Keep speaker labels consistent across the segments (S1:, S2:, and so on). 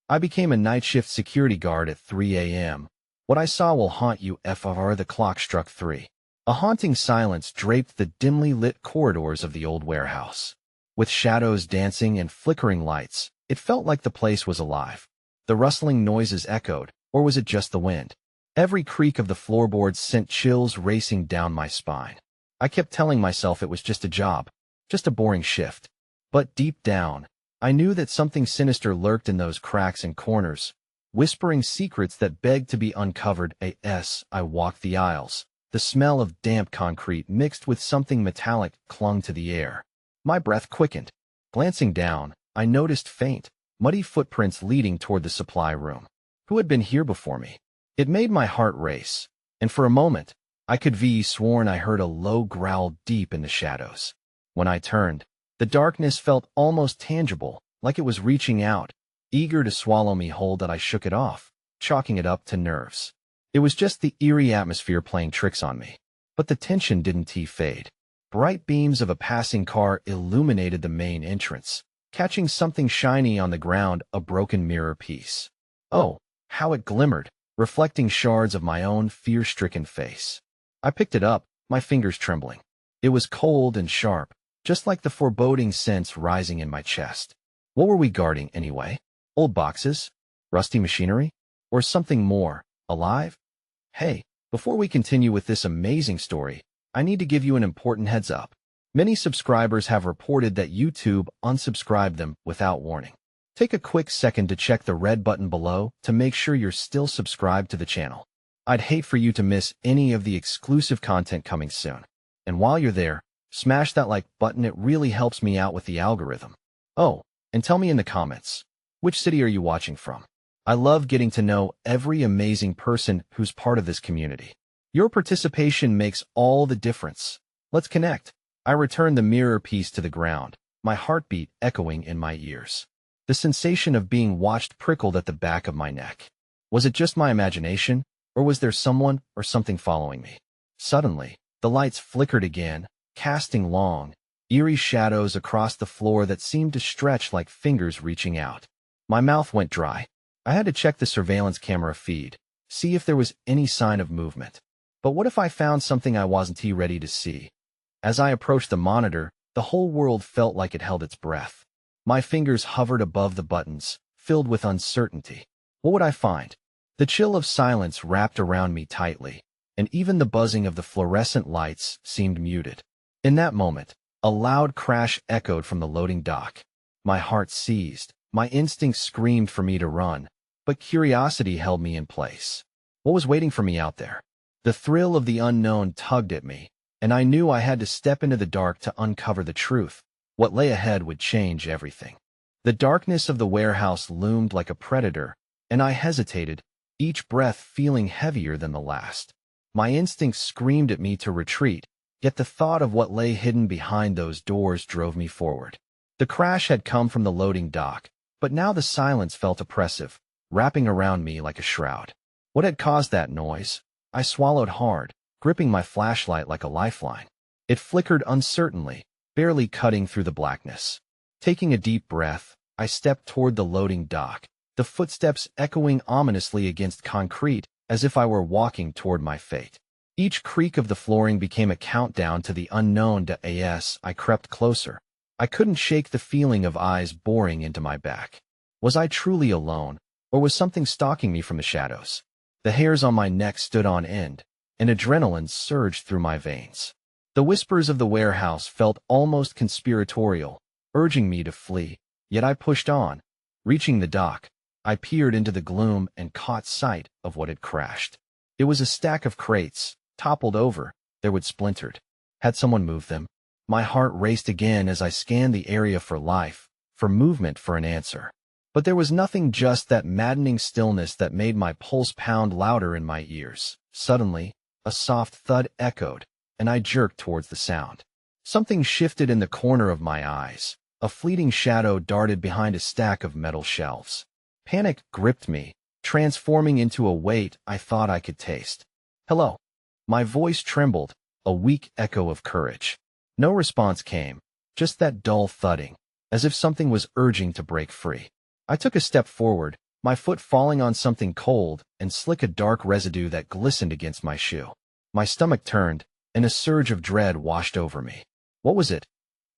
S1: I became a night shift security guard at 3 a.m. What I saw will haunt you FR. The clock struck 3. A haunting silence draped the dimly lit corridors of the old warehouse. With shadows dancing and flickering lights, it felt like the place was alive. The rustling noises echoed, or was it just the wind? Every creak of the floorboards sent chills racing down my spine. I kept telling myself it was just a job, just a boring shift. But deep down, I knew that something sinister lurked in those cracks and corners, whispering secrets that begged to be uncovered. As I walked the aisles, the smell of damp concrete mixed with something metallic clung to the air. My breath quickened. Glancing down, I noticed faint, muddy footprints leading toward the supply room. Who had been here before me? It made my heart race, and for a moment, I could be sworn I heard a low growl deep in the shadows. When I turned, the darkness felt almost tangible, like it was reaching out, eager to swallow me whole. That I shook it off, chalking it up to nerves. It was just the eerie atmosphere playing tricks on me. But the tension didn't fade. Bright beams of a passing car illuminated the main entrance, catching something shiny on the ground, a broken mirror piece. Oh, how it glimmered, reflecting shards of my own fear-stricken face. I picked it up, my fingers trembling. It was cold and sharp, just like the foreboding sense rising in my chest. What were we guarding anyway? Old boxes? Rusty machinery? Or something more, alive? Hey, before we continue with this amazing story, I need to give you an important heads up. Many subscribers have reported that YouTube unsubscribed them without warning. Take a quick second to check the red button below to make sure you're still subscribed to the channel. I'd hate for you to miss any of the exclusive content coming soon. And while you're there, smash that like button. It really helps me out with the algorithm. Oh, and tell me in the comments, which city are you watching from? I love getting to know every amazing person who's part of this community. Your participation makes all the difference. Let's connect. I returned the mirror piece to the ground, my heartbeat echoing in my ears. The sensation of being watched prickled at the back of my neck. Was it just my imagination, or was there someone or something following me? Suddenly, the lights flickered again, casting long, eerie shadows across the floor that seemed to stretch like fingers reaching out. My mouth went dry. I had to check the surveillance camera feed, see if there was any sign of movement. But what if I found something I wasn't ready to see? As I approached the monitor, the whole world felt like it held its breath. My fingers hovered above the buttons, filled with uncertainty. What would I find? The chill of silence wrapped around me tightly, and even the buzzing of the fluorescent lights seemed muted. In that moment, a loud crash echoed from the loading dock. My heart seized. My instincts screamed for me to run, but curiosity held me in place. What was waiting for me out there? The thrill of the unknown tugged at me, and I knew I had to step into the dark to uncover the truth. What lay ahead would change everything. The darkness of the warehouse loomed like a predator, and I hesitated, each breath feeling heavier than the last. My instincts screamed at me to retreat, yet the thought of what lay hidden behind those doors drove me forward. The crash had come from the loading dock, but now the silence felt oppressive, wrapping around me like a shroud. What had caused that noise? I swallowed hard, gripping my flashlight like a lifeline. It flickered uncertainly, barely cutting through the blackness. Taking a deep breath, I stepped toward the loading dock, the footsteps echoing ominously against concrete as if I were walking toward my fate. Each creak of the flooring became a countdown to the unknown. As I crept closer, I couldn't shake the feeling of eyes boring into my back. Was I truly alone, or was something stalking me from the shadows? The hairs on my neck stood on end, and adrenaline surged through my veins. The whispers of the warehouse felt almost conspiratorial, urging me to flee, yet I pushed on. Reaching the dock, I peered into the gloom and caught sight of what had crashed. It was a stack of crates, toppled over, they were splintered. Had someone moved them? My heart raced again as I scanned the area for life, for movement, for an answer. But there was nothing, just that maddening stillness that made my pulse pound louder in my ears. Suddenly, a soft thud echoed, and I jerked towards the sound. Something shifted in the corner of my eyes. A fleeting shadow darted behind a stack of metal shelves. Panic gripped me, transforming into a weight I thought I could taste. Hello. My voice trembled, a weak echo of courage. No response came, just that dull thudding, as if something was urging to break free. I took a step forward, my foot falling on something cold and slick a dark residue that glistened against my shoe. My stomach turned, and a surge of dread washed over me. What was it?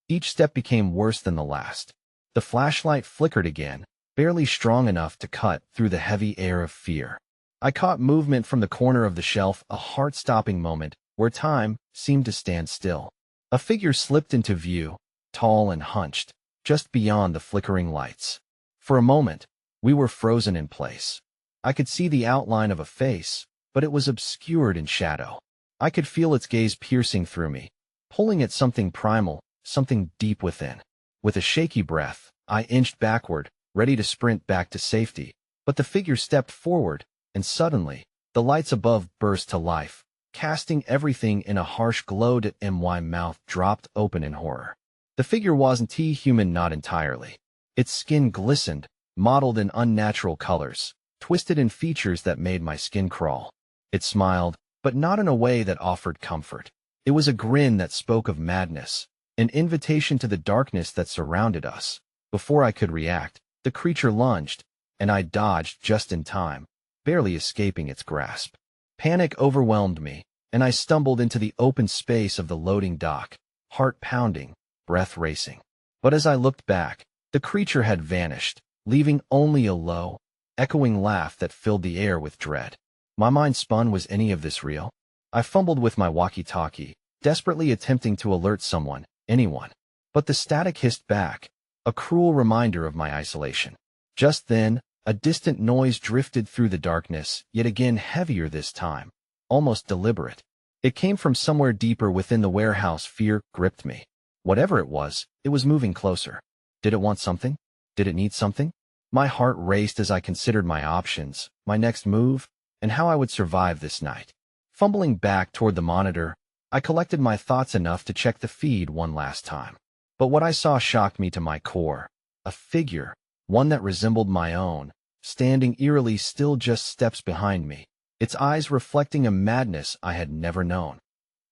S1: Each step became worse than the last. The flashlight flickered again, barely strong enough to cut through the heavy air of fear. I caught movement from the corner of the shelf, a heart-stopping moment where time seemed to stand still. A figure slipped into view, tall and hunched, just beyond the flickering lights. For a moment, we were frozen in place. I could see the outline of a face, but it was obscured in shadow. I could feel its gaze piercing through me, pulling at something primal, something deep within. With a shaky breath, I inched backward, ready to sprint back to safety, but the figure stepped forward, and suddenly, the lights above burst to life, casting everything in a harsh glow. My mouth dropped open in horror. The figure wasn't human, not entirely. Its skin glistened, mottled in unnatural colors, twisted in features that made my skin crawl. It smiled, but not in a way that offered comfort. It was a grin that spoke of madness, an invitation to the darkness that surrounded us. Before I could react, the creature lunged, and I dodged just in time, barely escaping its grasp. Panic overwhelmed me, and I stumbled into the open space of the loading dock, heart pounding, breath racing. But as I looked back, the creature had vanished, leaving only a low, echoing laugh that filled the air with dread. My mind spun. Was any of this real? I fumbled with my walkie-talkie, desperately attempting to alert someone, anyone. But the static hissed back, a cruel reminder of my isolation. Just then, a distant noise drifted through the darkness, yet again heavier this time, almost deliberate. It came from somewhere deeper within the warehouse. Fear gripped me. Whatever it was moving closer. Did it want something? Did it need something? My heart raced as I considered my options, my next move, and how I would survive this night. Fumbling back toward the monitor, I collected my thoughts enough to check the feed one last time. But what I saw shocked me to my core. A figure, one that resembled my own, standing eerily still just steps behind me, its eyes reflecting a madness I had never known.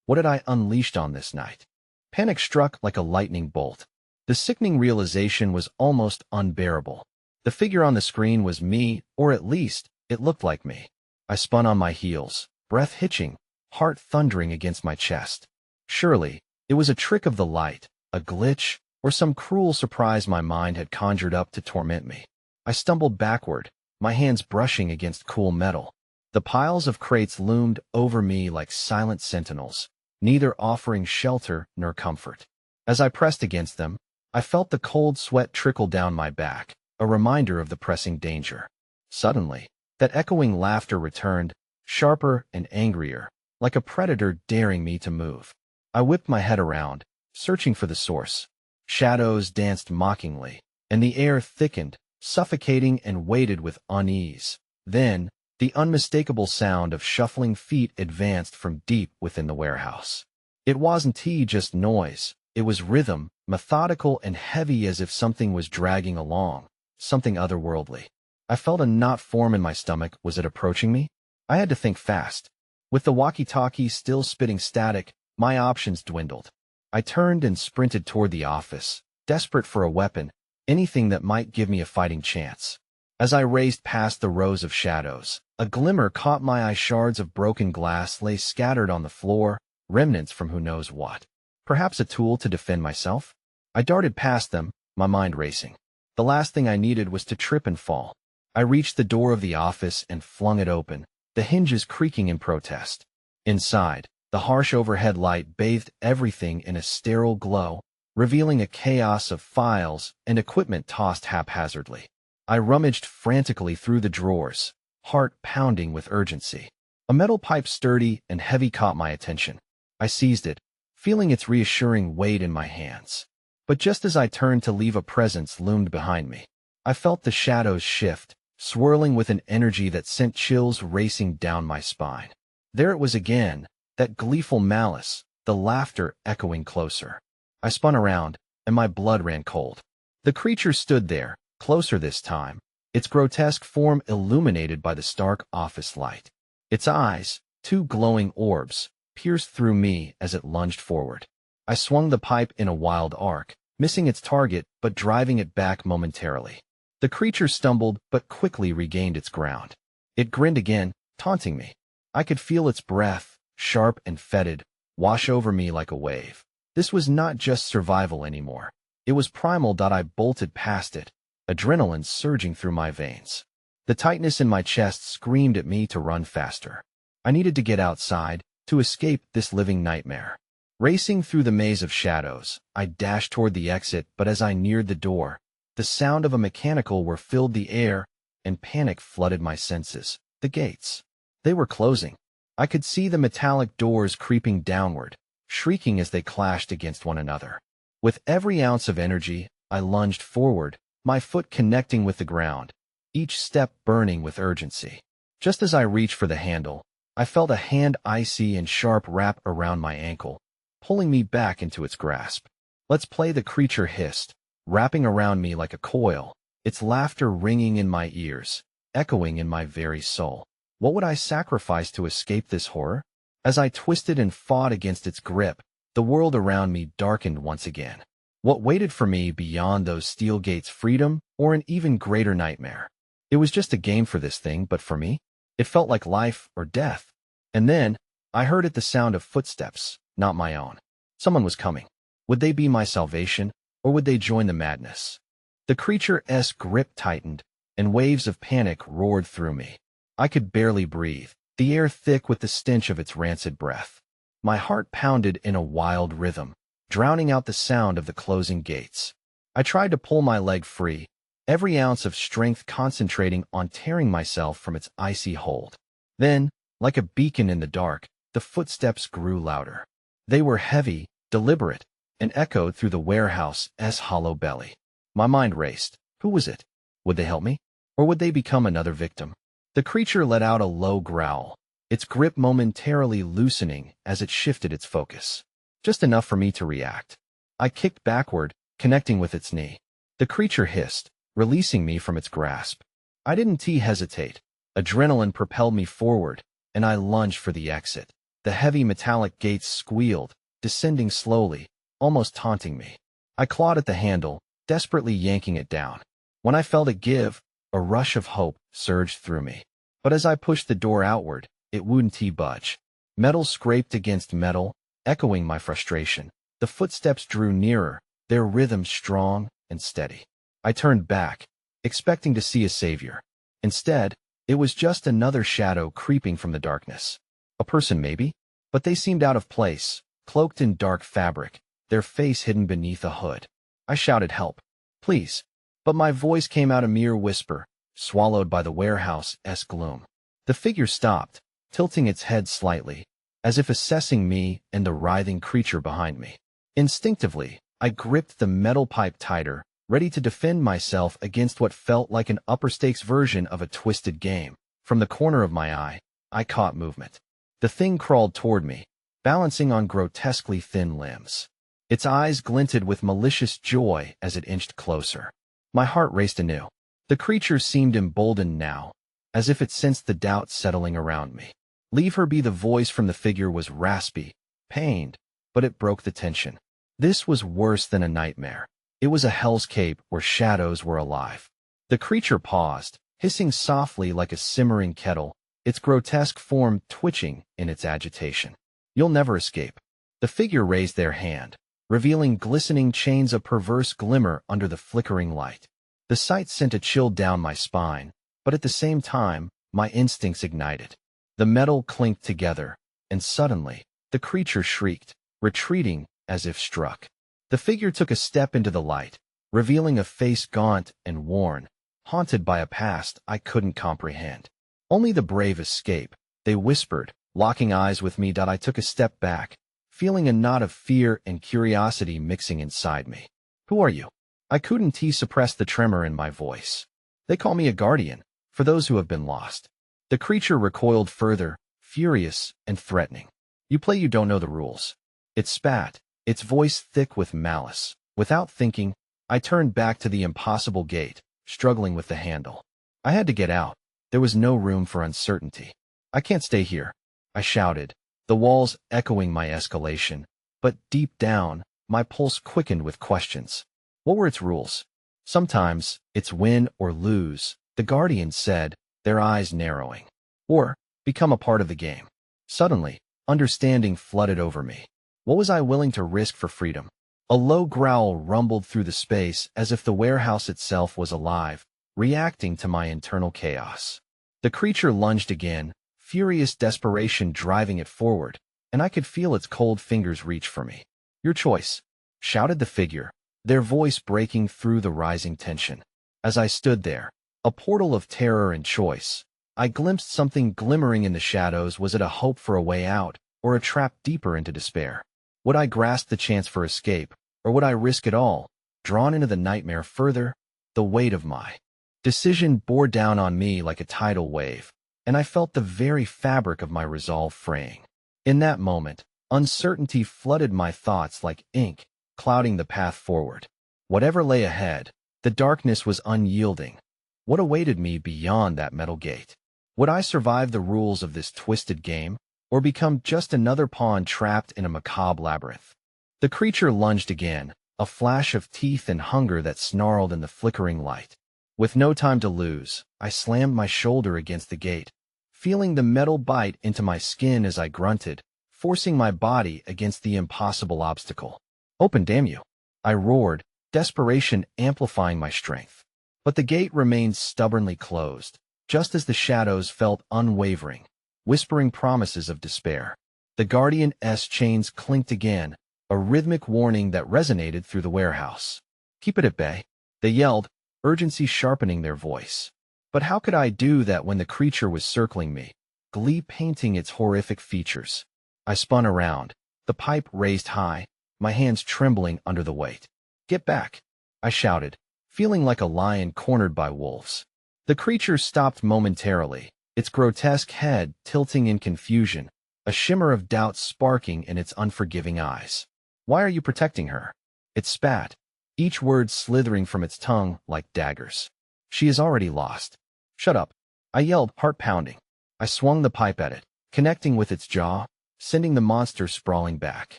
S1: What had I unleashed on this night? Panic struck like a lightning bolt. The sickening realization was almost unbearable. The figure on the screen was me, or at least, it looked like me. I spun on my heels, breath hitching, heart thundering against my chest. Surely, it was a trick of the light, a glitch, or some cruel surprise my mind had conjured up to torment me. I stumbled backward, my hands brushing against cool metal. The piles of crates loomed over me like silent sentinels, neither offering shelter nor comfort. As I pressed against them, I felt the cold sweat trickle down my back, a reminder of the pressing danger. Suddenly, that echoing laughter returned, sharper and angrier, like a predator daring me to move. I whipped my head around, searching for the source. Shadows danced mockingly, and the air thickened, suffocating and weighted with unease. Then, the unmistakable sound of shuffling feet advanced from deep within the warehouse. It wasn't just noise, it was rhythm, methodical and heavy as if something was dragging along, something otherworldly. I felt a knot form in my stomach. Was it approaching me? I had to think fast. With the walkie-talkie still spitting static, my options dwindled. I turned and sprinted toward the office, desperate for a weapon, anything that might give me a fighting chance. As I raced past the rows of shadows, a glimmer caught my eye. Shards of broken glass lay scattered on the floor, remnants from who knows what. Perhaps a tool to defend myself? I darted past them, my mind racing. The last thing I needed was to trip and fall. I reached the door of the office and flung it open, the hinges creaking in protest. Inside, the harsh overhead light bathed everything in a sterile glow, revealing a chaos of files and equipment tossed haphazardly. I rummaged frantically through the drawers, heart pounding with urgency. A metal pipe sturdy and heavy caught my attention. I seized it, feeling its reassuring weight in my hands. But just as I turned to leave, a presence loomed behind me. I felt the shadows shift, swirling with an energy that sent chills racing down my spine. There it was again, that gleeful malice, the laughter echoing closer. I spun around, and my blood ran cold. The creature stood there, closer this time, its grotesque form illuminated by the stark office light. Its eyes, two glowing orbs, pierced through me as it lunged forward. I swung the pipe in a wild arc, missing its target but driving it back momentarily. The creature stumbled but quickly regained its ground. It grinned again, taunting me. I could feel its breath, sharp and fetid, wash over me like a wave. This was not just survival anymore. It was primal. I bolted past it, adrenaline surging through my veins. The tightness in my chest screamed at me to run faster. I needed to get outside, to escape this living nightmare. Racing through the maze of shadows, I dashed toward the exit, but as I neared the door, the sound of a mechanical whir filled the air, and panic flooded my senses. The gates. They were closing. I could see the metallic doors creeping downward, shrieking as they clashed against one another. With every ounce of energy, I lunged forward, my foot connecting with the ground, each step burning with urgency. Just as I reached for the handle, I felt a hand icy and sharp wrap around my ankle, pulling me back into its grasp. "Let's play," the creature hissed, wrapping around me like a coil, its laughter ringing in my ears, echoing in my very soul. What would I sacrifice to escape this horror? As I twisted and fought against its grip, the world around me darkened once again. What waited for me beyond those steel gates? Freedom, or an even greater nightmare? It was just a game for this thing, but for me, it felt like life or death. And then, I heard the sound of footsteps, not my own. Someone was coming. Would they be my salvation, or would they join the madness? The creature's grip tightened, and waves of panic roared through me. I could barely breathe, the air thick with the stench of its rancid breath. My heart pounded in a wild rhythm, drowning out the sound of the closing gates. I tried to pull my leg free, every ounce of strength concentrating on tearing myself from its icy hold. Then, like a beacon in the dark, the footsteps grew louder. They were heavy, deliberate, and echoed through the warehouse's hollow belly. My mind raced. Who was it? Would they help me? Or would they become another victim? The creature let out a low growl, its grip momentarily loosening as it shifted its focus. Just enough for me to react. I kicked backward, connecting with its knee. The creature hissed, releasing me from its grasp. I didn't hesitate. Adrenaline propelled me forward, and I lunged for the exit. The heavy metallic gates squealed, descending slowly, almost taunting me. I clawed at the handle, desperately yanking it down. When I felt it give, a rush of hope surged through me. But as I pushed the door outward, it wouldn't budge. Metal scraped against metal, echoing my frustration. The footsteps drew nearer, their rhythm strong and steady. I turned back, expecting to see a savior. Instead, it was just another shadow creeping from the darkness. A person maybe, but they seemed out of place, cloaked in dark fabric, their face hidden beneath a hood. I shouted help, please, but my voice came out a mere whisper, swallowed by the warehouse's gloom. The figure stopped, tilting its head slightly, as if assessing me and the writhing creature behind me. Instinctively, I gripped the metal pipe tighter, ready to defend myself against what felt like an upper-stakes version of a twisted game. From the corner of my eye, I caught movement. The thing crawled toward me, balancing on grotesquely thin limbs. Its eyes glinted with malicious joy as it inched closer. My heart raced anew. The creature seemed emboldened now, as if it sensed the doubt settling around me. "Leave her be." The voice from the figure was raspy, pained, but it broke the tension. This was worse than a nightmare. It was a hellscape where shadows were alive. The creature paused, hissing softly like a simmering kettle, its grotesque form twitching in its agitation. "You'll never escape." The figure raised their hand, revealing glistening chains of perverse glimmer under the flickering light. The sight sent a chill down my spine, but at the same time, my instincts ignited. The metal clinked together, and suddenly, the creature shrieked, retreating as if struck. The figure took a step into the light, revealing a face gaunt and worn, haunted by a past I couldn't comprehend. "Only the brave escape," they whispered, locking eyes with me. I took a step back, feeling a knot of fear and curiosity mixing inside me. "Who are you?" I couldn't suppress the tremor in my voice. "They call me a guardian, for those who have been lost." The creature recoiled further, furious and threatening. "You play, you don't know the rules." It spat, its voice thick with malice. Without thinking, I turned back to the impossible gate, struggling with the handle. I had to get out. There was no room for uncertainty. "I can't stay here," I shouted, the walls echoing my escalation. But deep down, my pulse quickened with questions. What were its rules? Sometimes it's win or lose, the Guardian said, their eyes narrowing. Or become a part of the game. Suddenly, understanding flooded over me. What was I willing to risk for freedom? A low growl rumbled through the space as if the warehouse itself was alive, reacting to my internal chaos. The creature lunged again, furious desperation driving it forward, and I could feel its cold fingers reach for me. Your choice, shouted the figure, their voice breaking through the rising tension. As I stood there, a portal of terror and choice, I glimpsed something glimmering in the shadows. Was it a hope for a way out, or a trap deeper into despair? Would I grasp the chance for escape, or would I risk it all, drawn into the nightmare further? The weight of my decision bore down on me like a tidal wave, and I felt the very fabric of my resolve fraying. In that moment, uncertainty flooded my thoughts like ink, clouding the path forward. Whatever lay ahead, the darkness was unyielding. What awaited me beyond that metal gate? Would I survive the rules of this twisted game, or become just another pawn trapped in a macabre labyrinth? The creature lunged again, a flash of teeth and hunger that snarled in the flickering light. With no time to lose, I slammed my shoulder against the gate, feeling the metal bite into my skin as I grunted, forcing my body against the impossible obstacle. Open, damn you! I roared, desperation amplifying my strength. But the gate remained stubbornly closed, just as the shadows felt unwavering, whispering promises of despair. The Guardian's chains clinked again, a rhythmic warning that resonated through the warehouse. Keep it at bay, they yelled, urgency sharpening their voice. But how could I do that when the creature was circling me, glee painting its horrific features? I spun around, the pipe raised high, my hands trembling under the weight. Get back, I shouted, feeling like a lion cornered by wolves. The creature stopped momentarily, its grotesque head tilting in confusion, a shimmer of doubt sparking in its unforgiving eyes. Why are you protecting her? It spat, each word slithering from its tongue like daggers. She is already lost. Shut up, I yelled, heart pounding. I swung the pipe at it, connecting with its jaw, sending the monster sprawling back.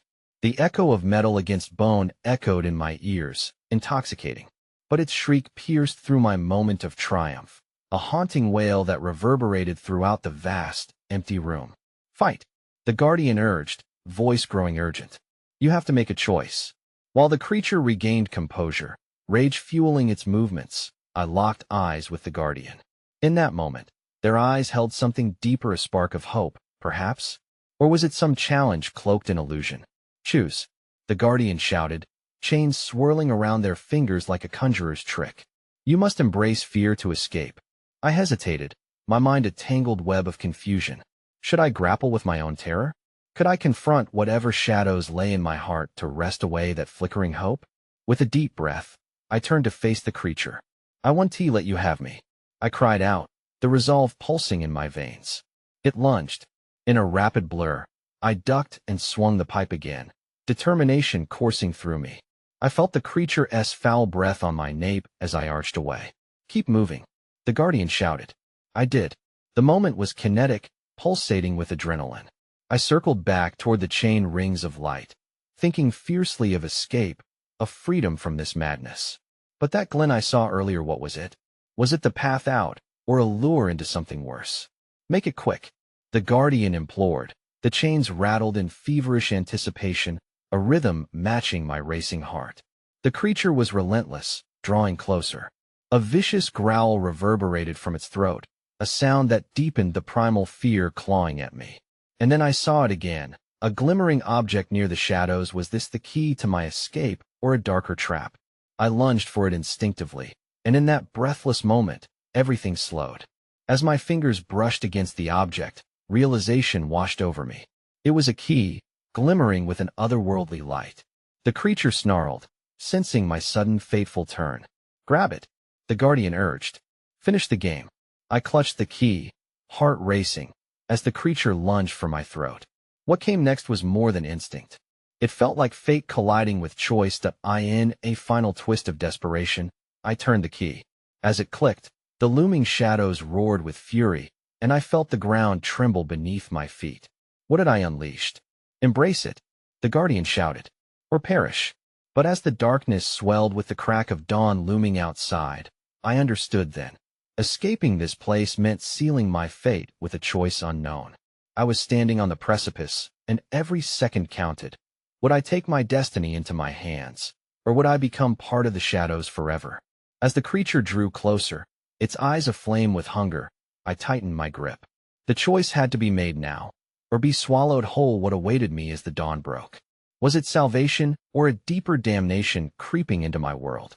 S1: The echo of metal against bone echoed in my ears, intoxicating. But its shriek pierced through my moment of triumph, a haunting wail that reverberated throughout the vast, empty room. Fight, the Guardian urged, voice growing urgent. You have to make a choice. While the creature regained composure, rage fueling its movements, I locked eyes with the Guardian. In that moment, their eyes held something deeper, a spark of hope, perhaps? Or was it some challenge cloaked in illusion? Choose, the Guardian shouted, chains swirling around their fingers like a conjurer's trick. You must embrace fear to escape. I hesitated, my mind a tangled web of confusion. Should I grapple with my own terror? Could I confront whatever shadows lay in my heart to wrest away that flickering hope? With a deep breath, I turned to face the creature. I won't let you have me, I cried out, the resolve pulsing in my veins. It lunged. In a rapid blur, I ducked and swung the pipe again, determination coursing through me. I felt the creature's foul breath on my nape as I arched away. Keep moving, the Guardian shouted. I did. The moment was kinetic, pulsating with adrenaline. I circled back toward the chain rings of light, thinking fiercely of escape, of freedom from this madness. But that glen I saw earlier, what was it? Was it the path out, or a lure into something worse? Make it quick, the Guardian implored. The chains rattled in feverish anticipation, a rhythm matching my racing heart. The creature was relentless, drawing closer. A vicious growl reverberated from its throat, a sound that deepened the primal fear clawing at me. And then I saw it again, a glimmering object near the shadows. Was this the key to my escape, or a darker trap? I lunged for it instinctively, and in that breathless moment, everything slowed. As my fingers brushed against the object, realization washed over me. It was a key, glimmering with an otherworldly light. The creature snarled, sensing my sudden fateful turn. Grab it, the Guardian urged. Finish the game. I clutched the key, heart racing, as the creature lunged for my throat. What came next was more than instinct. It felt like fate colliding with choice. In a final twist of desperation, I turned the key. As it clicked, the looming shadows roared with fury, and I felt the ground tremble beneath my feet. What had I unleashed? Embrace it, the Guardian shouted. Or perish. But as the darkness swelled with the crack of dawn looming outside, I understood then. Escaping this place meant sealing my fate with a choice unknown. I was standing on the precipice, and every second counted. Would I take my destiny into my hands, or would I become part of the shadows forever? As the creature drew closer, its eyes aflame with hunger, I tightened my grip. The choice had to be made now, or be swallowed whole. What awaited me as the dawn broke? Was it salvation, or a deeper damnation creeping into my world?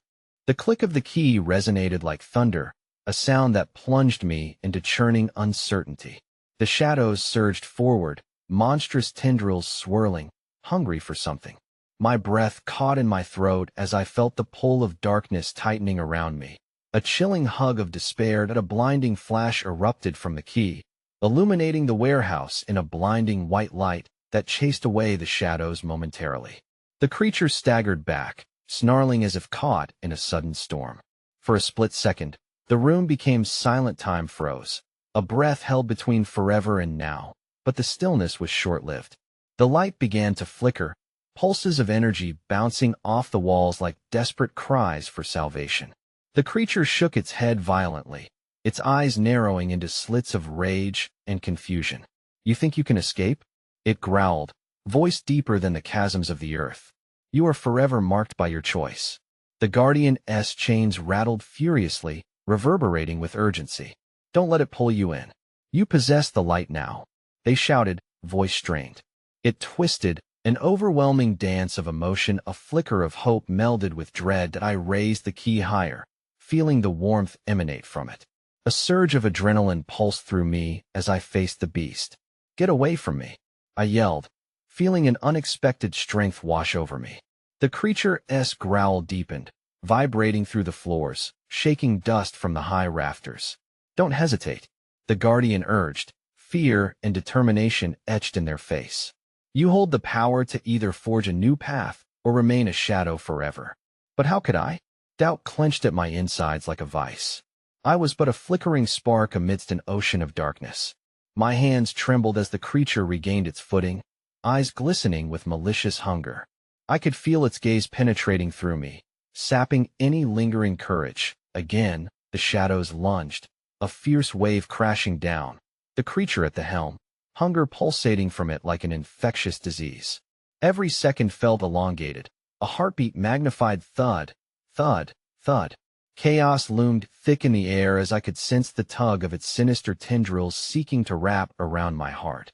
S1: The click of the key resonated like thunder, a sound that plunged me into churning uncertainty. The shadows surged forward, monstrous tendrils swirling, hungry for something. My breath caught in my throat as I felt the pull of darkness tightening around me. A chilling hug of despair and a blinding flash erupted from the key, illuminating the warehouse in a blinding white light that chased away the shadows momentarily. The creature staggered back, snarling as if caught in a sudden storm. For a split second, the room became silent. Time froze, a breath held between forever and now, but the stillness was short-lived. The light began to flicker, pulses of energy bouncing off the walls like desperate cries for salvation. The creature shook its head violently, its eyes narrowing into slits of rage and confusion. "You think you can escape?" It growled, voice deeper than the chasms of the earth. "You are forever marked by your choice." The Guardian's chains rattled furiously, reverberating with urgency. "Don't let it pull you in. You possess the light now," they shouted, voice strained. It twisted, an overwhelming dance of emotion. A flicker of hope melded with dread. I raised the key higher, feeling the warmth emanate from it. A surge of adrenaline pulsed through me as I faced the beast. "Get away from me," I yelled, feeling an unexpected strength wash over me. The creature's growl deepened, vibrating through the floors, shaking dust from the high rafters. "Don't hesitate," the Guardian urged, fear and determination etched in their face. "You hold the power to either forge a new path or remain a shadow forever." But how could I? Doubt clenched at my insides like a vice. I was but a flickering spark amidst an ocean of darkness. My hands trembled as the creature regained its footing, eyes glistening with malicious hunger. I could feel its gaze penetrating through me, sapping any lingering courage. Again, the shadows lunged, a fierce wave crashing down, the creature at the helm, hunger pulsating from it like an infectious disease. Every second felt elongated, a heartbeat magnified. Thud, thud, thud. Chaos loomed thick in the air as I could sense the tug of its sinister tendrils seeking to wrap around my heart.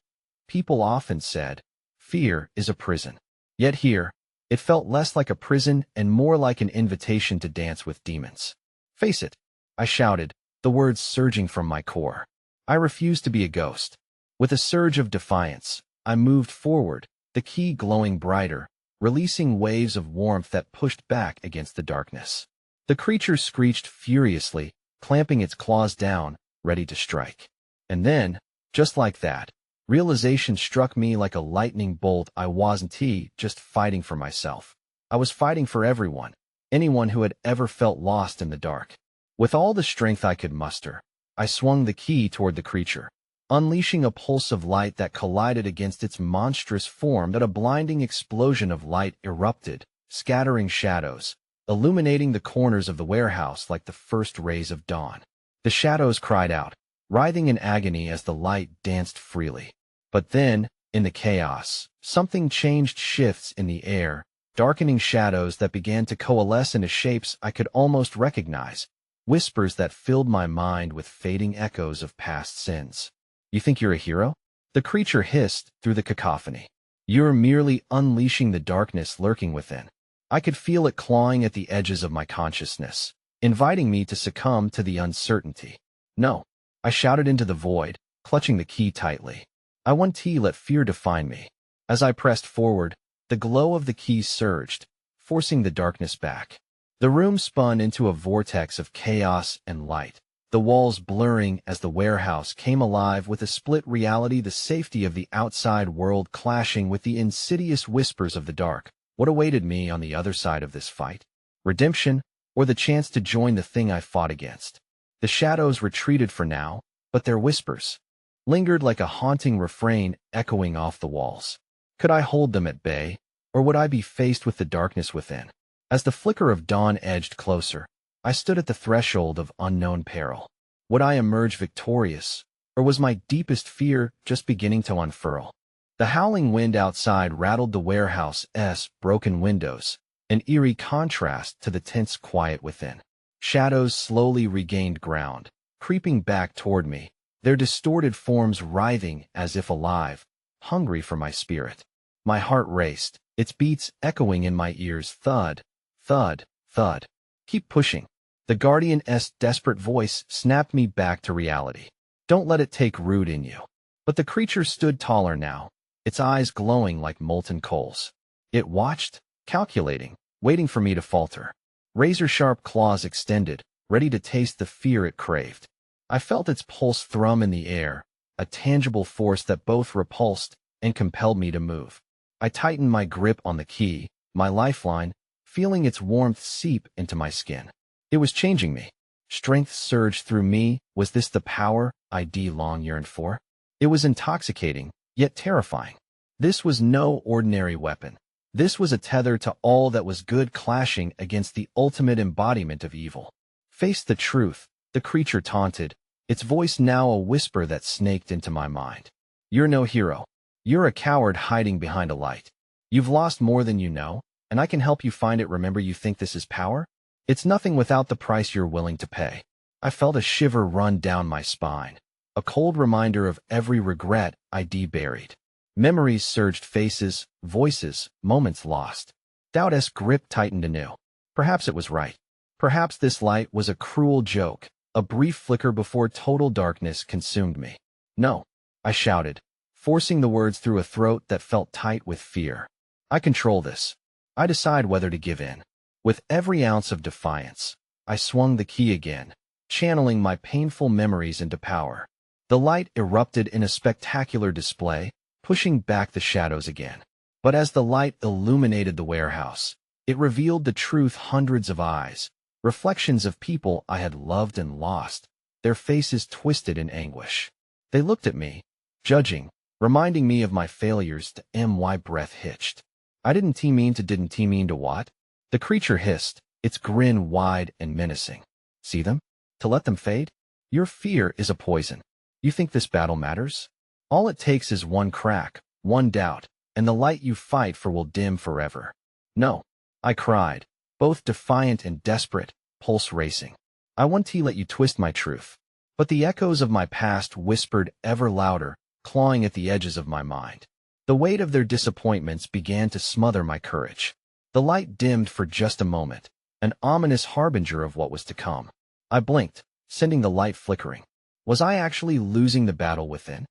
S1: People often said, fear is a prison. Yet here, it felt less like a prison and more like an invitation to dance with demons. "Face it," I shouted, the words surging from my core. I refused to be a ghost. With a surge of defiance, I moved forward, the key glowing brighter, releasing waves of warmth that pushed back against the darkness. The creature screeched furiously, clamping its claws down, ready to strike. And then, just like that, realization struck me like a lightning bolt. I wasn't just fighting for myself. I was fighting for everyone, anyone who had ever felt lost in the dark. With all the strength I could muster, I swung the key toward the creature, unleashing a pulse of light that collided against its monstrous form. That a blinding explosion of light erupted, scattering shadows, illuminating the corners of the warehouse like the first rays of dawn. The shadows cried out, writhing in agony as the light danced freely. But then, in the chaos, something changed. Shifts in the air, darkening shadows that began to coalesce into shapes I could almost recognize, whispers that filled my mind with fading echoes of past sins. "You think you're a hero?" the creature hissed through the cacophony. "You're merely unleashing the darkness lurking within." I could feel it clawing at the edges of my consciousness, inviting me to succumb to the uncertainty. "No," I shouted into the void, clutching the key tightly. "I won't let fear define me." As I pressed forward, the glow of the key surged, forcing the darkness back. The room spun into a vortex of chaos and light, the walls blurring as the warehouse came alive with a split reality, the safety of the outside world clashing with the insidious whispers of the dark. What awaited me on the other side of this fight? Redemption, or the chance to join the thing I fought against? The shadows retreated for now, but their whispers lingered like a haunting refrain echoing off the walls. Could I hold them at bay, or would I be faced with the darkness within? As the flicker of dawn edged closer, I stood at the threshold of unknown peril. Would I emerge victorious, or was my deepest fear just beginning to unfurl? The howling wind outside rattled the warehouse's broken windows, an eerie contrast to the tense quiet within. Shadows slowly regained ground, creeping back toward me, their distorted forms writhing as if alive, hungry for my spirit. My heart raced, its beats echoing in my ears, thud, thud, thud. Keep pushing. The Guardian's desperate voice snapped me back to reality. Don't let it take root in you. But the creature stood taller now, its eyes glowing like molten coals. It watched, calculating, waiting for me to falter. Razor-sharp claws extended, ready to taste the fear it craved. I felt its pulse thrum in the air, a tangible force that both repulsed and compelled me to move. I tightened my grip on the key, my lifeline, feeling its warmth seep into my skin. It was changing me. Strength surged through me. Was this the power I'd long yearned for? It was intoxicating, yet terrifying. This was no ordinary weapon. This was a tether to all that was good clashing against the ultimate embodiment of evil. Face the truth, the creature taunted, its voice now a whisper that snaked into my mind. You're no hero. You're a coward hiding behind a light. You've lost more than you know, and I can help you find it. Remember, you think this is power? It's nothing without the price you're willing to pay. I felt a shiver run down my spine, a cold reminder of every regret I'd buried. Memories surged, faces, voices, moments lost. Doubt's grip tightened anew. Perhaps it was right. Perhaps this light was a cruel joke, a brief flicker before total darkness consumed me. No, I shouted, forcing the words through a throat that felt tight with fear. I control this. I decide whether to give in. With every ounce of defiance, I swung the key again, channeling my painful memories into power. The light erupted in a spectacular display, pushing back the shadows again. But as the light illuminated the warehouse, it revealed the truth. Hundreds of eyes, reflections of people I had loved and lost, their faces twisted in anguish. They looked at me, judging, reminding me of my failures. My breath hitched. I didn't mean to what? The creature hissed, its grin wide and menacing. See them? To let them fade? Your fear is a poison. You think this battle matters? All it takes is one crack, one doubt, and the light you fight for will dim forever. No, I cried, both defiant and desperate, pulse racing. I won't let you twist my truth. But the echoes of my past whispered ever louder, clawing at the edges of my mind. The weight of their disappointments began to smother my courage. The light dimmed for just a moment, an ominous harbinger of what was to come. I blinked, sending the light flickering. Was I actually losing the battle within?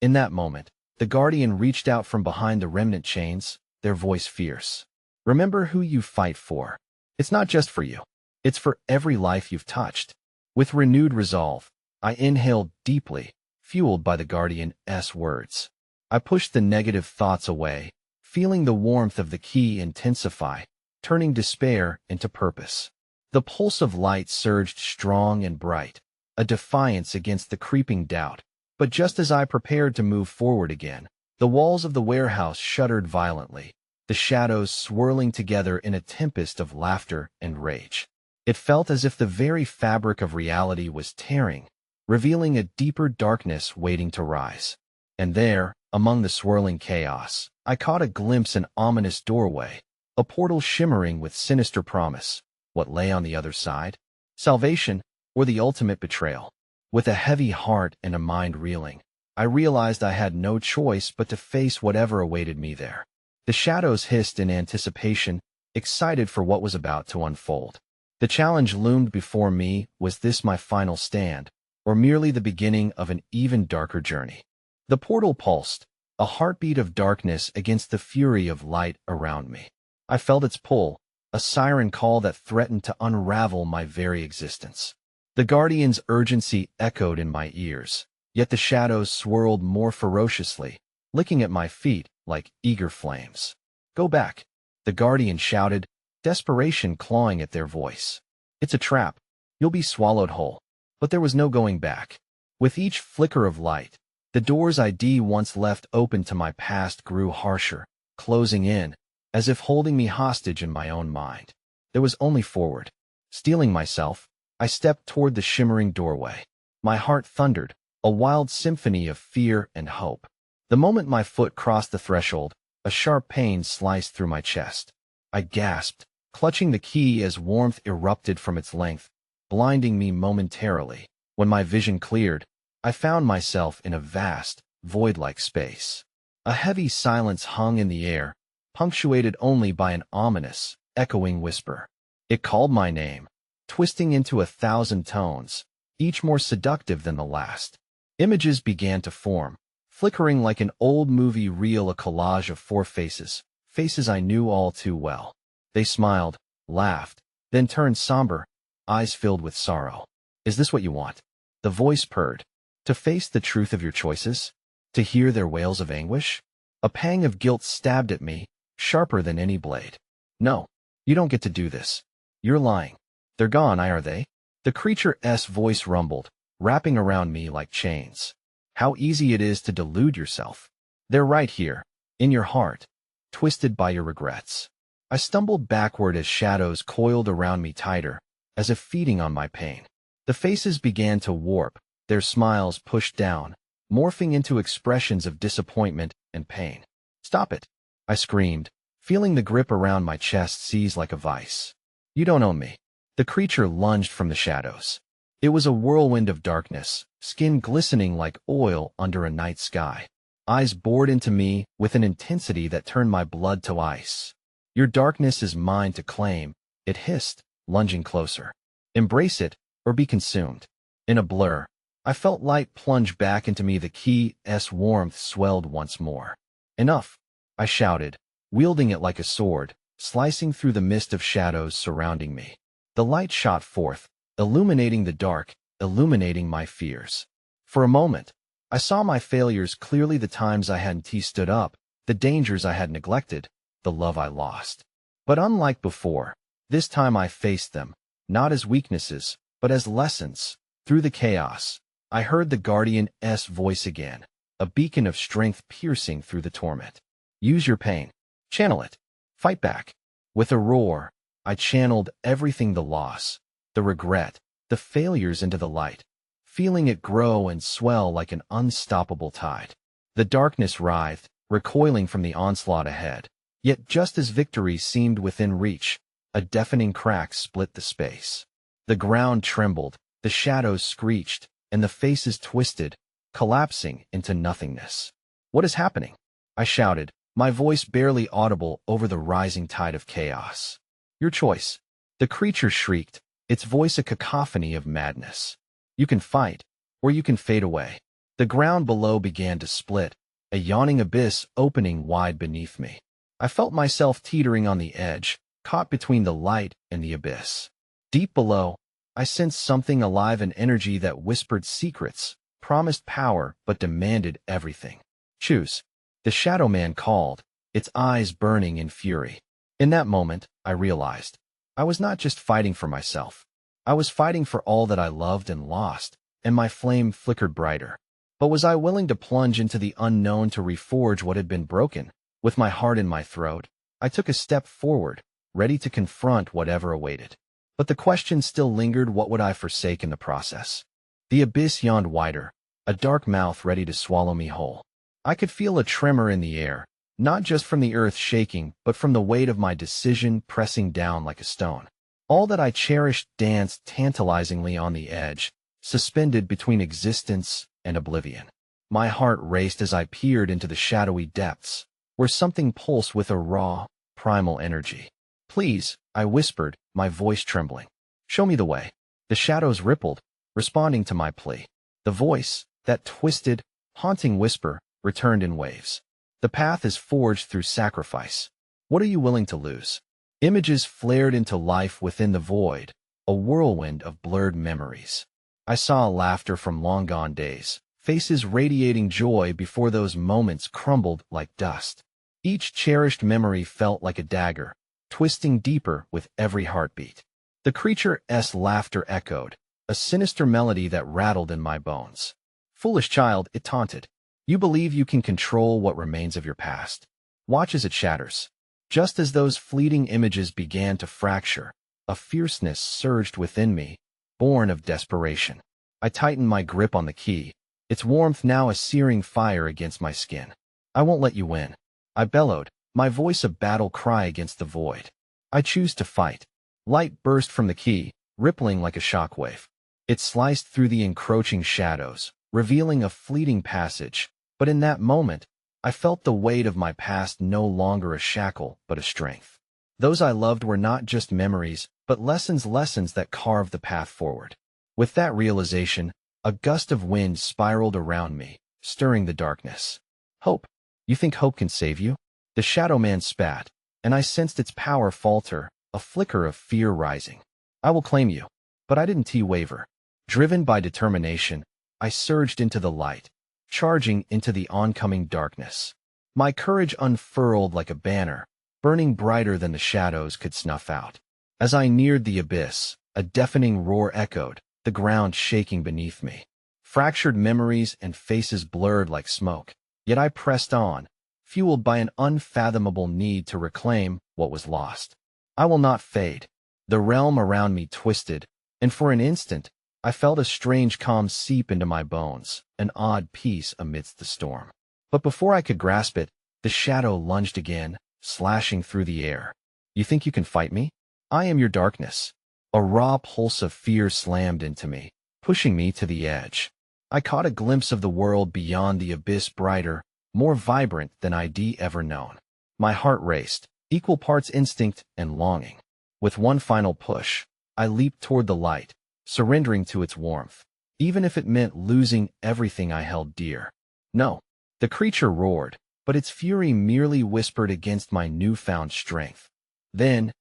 S1: In that moment, the Guardian reached out from behind the remnant chains, their voice fierce. Remember who you fight for. It's not just for you. It's for every life you've touched. With renewed resolve, I inhaled deeply, fueled by the Guardian's words. I pushed the negative thoughts away, feeling the warmth of the key intensify, turning despair into purpose. The pulse of light surged strong and bright, a defiance against the creeping doubt. But just as I prepared to move forward again, the walls of the warehouse shuddered violently, the shadows swirling together in a tempest of laughter and rage. It felt as if the very fabric of reality was tearing, revealing a deeper darkness waiting to rise. And there, among the swirling chaos, I caught a glimpse an ominous doorway, a portal shimmering with sinister promise. What lay on the other side? Salvation, or the ultimate betrayal? With a heavy heart and a mind reeling, I realized I had no choice but to face whatever awaited me there. The shadows hissed in anticipation, excited for what was about to unfold. The challenge loomed before me. Was this my final stand, or merely the beginning of an even darker journey? The portal pulsed, a heartbeat of darkness against the fury of light around me. I felt its pull, a siren call that threatened to unravel my very existence. The Guardian's urgency echoed in my ears, yet the shadows swirled more ferociously, licking at my feet like eager flames. Go back, the Guardian shouted, desperation clawing at their voice. It's a trap. You'll be swallowed whole. But there was no going back. With each flicker of light, the doors I'd once left open to my past grew harsher, closing in, as if holding me hostage in my own mind. There was only forward. Steeling myself, I stepped toward the shimmering doorway. My heart thundered, a wild symphony of fear and hope. The moment my foot crossed the threshold, a sharp pain sliced through my chest. I gasped, clutching the key as warmth erupted from its length, blinding me momentarily. When my vision cleared, I found myself in a vast, void-like space. A heavy silence hung in the air, punctuated only by an ominous, echoing whisper. It called my name, twisting into 1,000 tones, each more seductive than the last. Images began to form, flickering like an old movie reel, a collage of 4 faces, faces I knew all too well. They smiled, laughed, then turned somber, eyes filled with sorrow. Is this what you want? The voice purred. To face the truth of your choices? To hear their wails of anguish? A pang of guilt stabbed at me, sharper than any blade. No, you don't get to do this. You're lying. They're gone, are they? The creature's voice rumbled, wrapping around me like chains. How easy it is to delude yourself. They're right here, in your heart, twisted by your regrets. I stumbled backward as shadows coiled around me tighter, as if feeding on my pain. The faces began to warp, their smiles pushed down, morphing into expressions of disappointment and pain. Stop it, I screamed, feeling the grip around my chest seize like a vice. You don't own me. The creature lunged from the shadows. It was a whirlwind of darkness, skin glistening like oil under a night sky. Eyes bored into me with an intensity that turned my blood to ice. Your darkness is mine to claim, it hissed, lunging closer. Embrace it, or be consumed. In a blur, I felt light plunge back into me. The key's warmth swelled once more. Enough, I shouted, wielding it like a sword, slicing through the mist of shadows surrounding me. The light shot forth, illuminating the dark, illuminating my fears. For a moment, I saw my failures clearly, the times I hadn't stood up, the dangers I had neglected, the love I lost. But unlike before, this time I faced them, not as weaknesses, but as lessons. Through the chaos, I heard the Guardian's voice again, a beacon of strength piercing through the torment. Use your pain. Channel it. Fight back. With a roar, I channeled everything, the loss, the regret, the failures into the light, feeling it grow and swell like an unstoppable tide. The darkness writhed, recoiling from the onslaught ahead. Yet just as victory seemed within reach, a deafening crack split the space. The ground trembled, the shadows screeched, and the faces twisted, collapsing into nothingness. What is happening? I shouted, my voice barely audible over the rising tide of chaos. Your choice. The creature shrieked, its voice a cacophony of madness. You can fight, or you can fade away. The ground below began to split, a yawning abyss opening wide beneath me. I felt myself teetering on the edge, caught between the light and the abyss. Deep below, I sensed something alive, an energy that whispered secrets, promised power, but demanded everything. Choose. The Shadow Man called, its eyes burning in fury. In that moment, I realized, I was not just fighting for myself. I was fighting for all that I loved and lost, and my flame flickered brighter. But was I willing to plunge into the unknown to reforge what had been broken? With my heart in my throat, I took a step forward, ready to confront whatever awaited. But the question still lingered: what would I forsake in the process? The abyss yawned wider, a dark mouth ready to swallow me whole. I could feel a tremor in the air, not just from the earth shaking, but from the weight of my decision pressing down like a stone. All that I cherished danced tantalizingly on the edge, suspended between existence and oblivion. My heart raced as I peered into the shadowy depths, where something pulsed with a raw, primal energy. Please, I whispered, my voice trembling. Show me the way. The shadows rippled, responding to my plea. The voice, that twisted, haunting whisper, returned in waves. The path is forged through sacrifice. What are you willing to lose? Images flared into life within the void, a whirlwind of blurred memories. I saw laughter from long-gone days, faces radiating joy before those moments crumbled like dust. Each cherished memory felt like a dagger, twisting deeper with every heartbeat. The creature's laughter echoed, a sinister melody that rattled in my bones. Foolish child, it taunted. You believe you can control what remains of your past. Watch as it shatters. Just as those fleeting images began to fracture, a fierceness surged within me, born of desperation. I tightened my grip on the key, its warmth now a searing fire against my skin. I won't let you win, I bellowed, my voice a battle cry against the void. I choose to fight. Light burst from the key, rippling like a shockwave. It sliced through the encroaching shadows, revealing a fleeting passage, but in that moment, I felt the weight of my past no longer a shackle, but a strength. Those I loved were not just memories, but lessons that carved the path forward. With that realization, a gust of wind spiraled around me, stirring the darkness. Hope. You think hope can save you? The shadow man spat, and I sensed its power falter, a flicker of fear rising. I will claim you. But I didn't waver. Driven by determination, I surged into the light, charging into the oncoming darkness. My courage unfurled like a banner, burning brighter than the shadows could snuff out. As I neared the abyss, a deafening roar echoed, the ground shaking beneath me. Fractured memories and faces blurred like smoke. Yet I pressed on, fueled by an unfathomable need to reclaim what was lost. I will not fade. The realm around me twisted, and for an instant, I felt a strange calm seep into my bones, an odd peace amidst the storm. But before I could grasp it, the shadow lunged again, slashing through the air. You think you can fight me? I am your darkness. A raw pulse of fear slammed into me, pushing me to the edge. I caught a glimpse of the world beyond the abyss, brighter, more vibrant than I'd ever known. My heart raced, equal parts instinct and longing. With one final push, I leaped toward the light, surrendering to its warmth, even if it meant losing everything I held dear. No, the creature roared, but its fury merely whispered against my newfound strength. Then,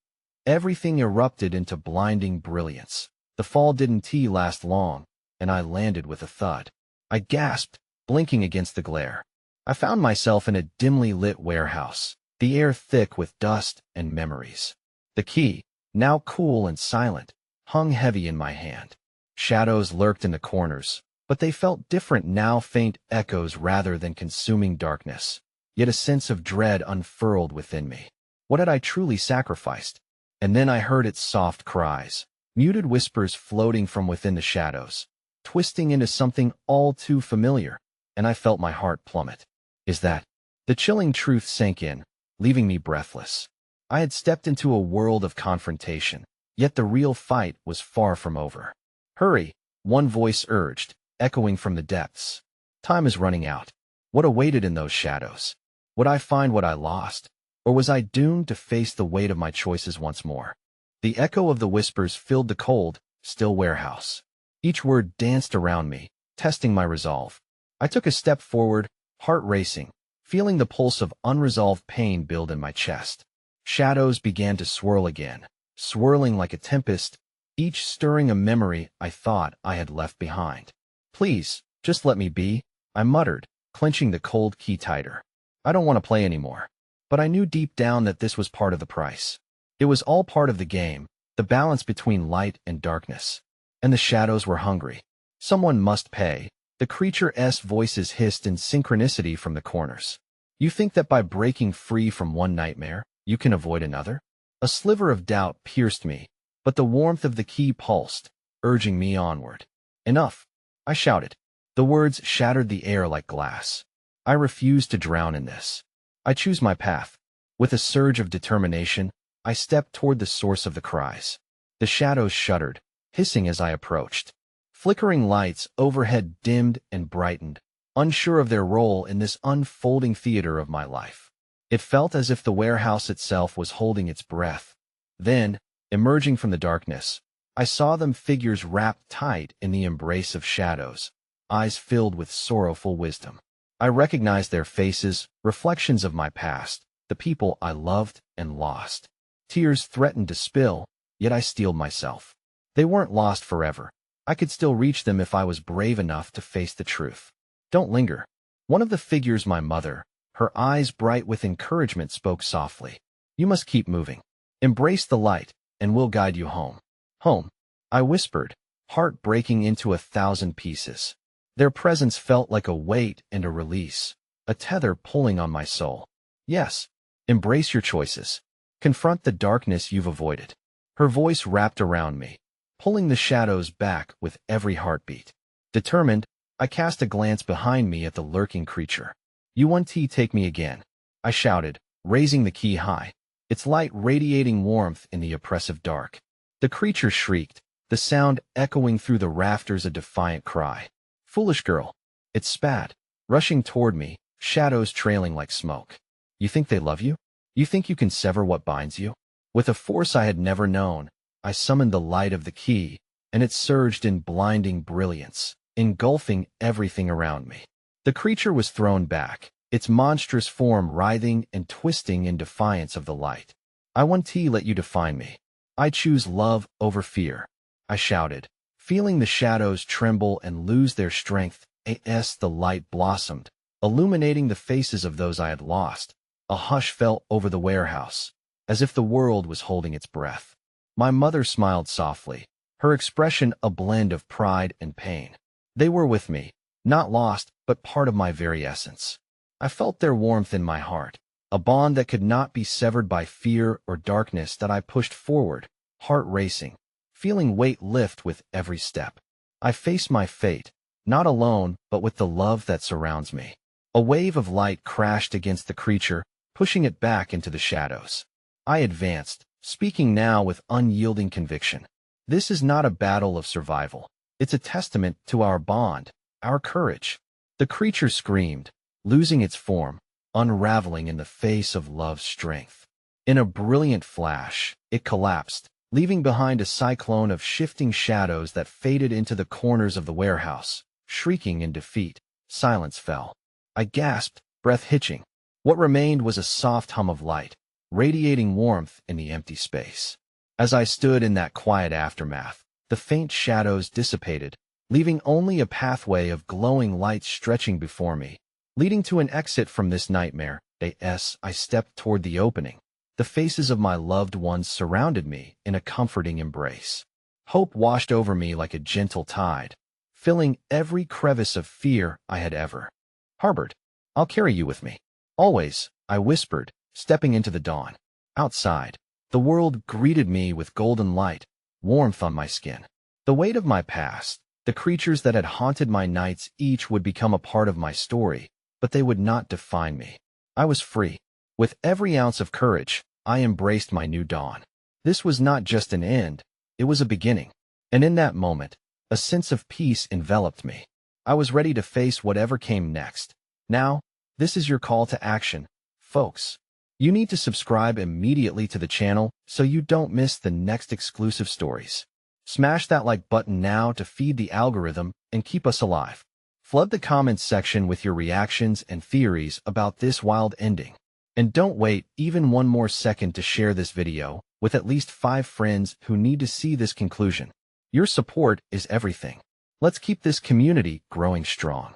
S1: everything erupted into blinding brilliance. The fall didn't last long, and I landed with a thud. I gasped, blinking against the glare. I found myself in a dimly lit warehouse, the air thick with dust and memories. The key, now cool and silent, hung heavy in my hand. Shadows lurked in the corners, but they felt different now, faint echoes rather than consuming darkness. Yet a sense of dread unfurled within me. What had I truly sacrificed? And then I heard its soft cries, muted whispers floating from within the shadows, twisting into something all too familiar, and I felt my heart plummet. Is that? The chilling truth sank in, leaving me breathless. I had stepped into a world of confrontation, yet the real fight was far from over. Hurry, one voice urged, echoing from the depths. Time is running out. What awaited in those shadows? Would I find what I lost? Or was I doomed to face the weight of my choices once more? The echo of the whispers filled the cold, still warehouse. Each word danced around me, testing my resolve. I took a step forward, heart racing, feeling the pulse of unresolved pain build in my chest. Shadows began to swirl again, swirling like a tempest, each stirring a memory I thought I had left behind. Please, just let me be, I muttered, clenching the cold key tighter. I don't want to play anymore. But I knew deep down that this was part of the price. It was all part of the game, the balance between light and darkness. And the shadows were hungry. Someone must pay. The creature's voices hissed in synchronicity from the corners. You think that by breaking free from one nightmare, you can avoid another? A sliver of doubt pierced me, but the warmth of the key pulsed, urging me onward. Enough, I shouted. The words shattered the air like glass. I refuse to drown in this. I choose my path. With a surge of determination, I stepped toward the source of the cries. The shadows shuddered, hissing as I approached. Flickering lights overhead dimmed and brightened, unsure of their role in this unfolding theater of my life. It felt as if the warehouse itself was holding its breath. Then, emerging from the darkness, I saw them, figures wrapped tight in the embrace of shadows, eyes filled with sorrowful wisdom. I recognized their faces, reflections of my past, the people I loved and lost. Tears threatened to spill, yet I steeled myself. They weren't lost forever. I could still reach them if I was brave enough to face the truth. Don't linger. One of the figures, my mother, her eyes bright with encouragement, spoke softly. You must keep moving. Embrace the light, and we'll guide you home. Home, I whispered, heart breaking into 1,000 pieces. Their presence felt like a weight and a release, a tether pulling on my soul. Yes, embrace your choices. Confront the darkness you've avoided. Her voice wrapped around me, pulling the shadows back with every heartbeat. Determined, I cast a glance behind me at the lurking creature. "You want to take me again?" I shouted, raising the key high, its light radiating warmth in the oppressive dark. The creature shrieked, the sound echoing through the rafters a defiant cry. "Foolish girl." It spat, rushing toward me, shadows trailing like smoke. "You think they love you? You think you can sever what binds you?" With a force I had never known, I summoned the light of the key, and it surged in blinding brilliance, engulfing everything around me. The creature was thrown back, its monstrous form writhing and twisting in defiance of the light. "I want to let you define me. I choose love over fear," I shouted, feeling the shadows tremble and lose their strength as the light blossomed, illuminating the faces of those I had lost. A hush fell over the warehouse, as if the world was holding its breath. My mother smiled softly, her expression a blend of pride and pain. They were with me, not lost, but part of my very essence. I felt their warmth in my heart, a bond that could not be severed by fear or darkness that I pushed forward, heart racing, feeling weight lift with every step. I faced my fate, not alone, but with the love that surrounds me. A wave of light crashed against the creature, pushing it back into the shadows. I advanced, speaking now with unyielding conviction. "This is not a battle of survival. It's a testament to our bond, our courage." The creature screamed, losing its form, unraveling in the face of love's strength. In a brilliant flash, it collapsed, leaving behind a cyclone of shifting shadows that faded into the corners of the warehouse. Shrieking in defeat, silence fell. I gasped, breath hitching. What remained was a soft hum of light, radiating warmth in the empty space. As I stood in that quiet aftermath, the faint shadows dissipated, leaving only a pathway of glowing light stretching before me, leading to an exit from this nightmare. I stepped toward the opening. The faces of my loved ones surrounded me in a comforting embrace. Hope washed over me like a gentle tide, filling every crevice of fear I had ever harbored. "I'll carry you with me. Always," I whispered, stepping into the dawn. Outside, the world greeted me with golden light, warmth on my skin. The weight of my past, the creatures that had haunted my nights, each would become a part of my story, but they would not define me. I was free. With every ounce of courage, I embraced my new dawn. This was not just an end, it was a beginning. And in that moment, a sense of peace enveloped me. I was ready to face whatever came next. Now, this is your call to action, folks. You need to subscribe immediately to the channel so you don't miss the next exclusive stories. Smash that like button now to feed the algorithm and keep us alive. Flood the comments section with your reactions and theories about this wild ending. And don't wait even one more second to share this video with at least 5 friends who need to see this conclusion. Your support is everything. Let's keep this community growing strong.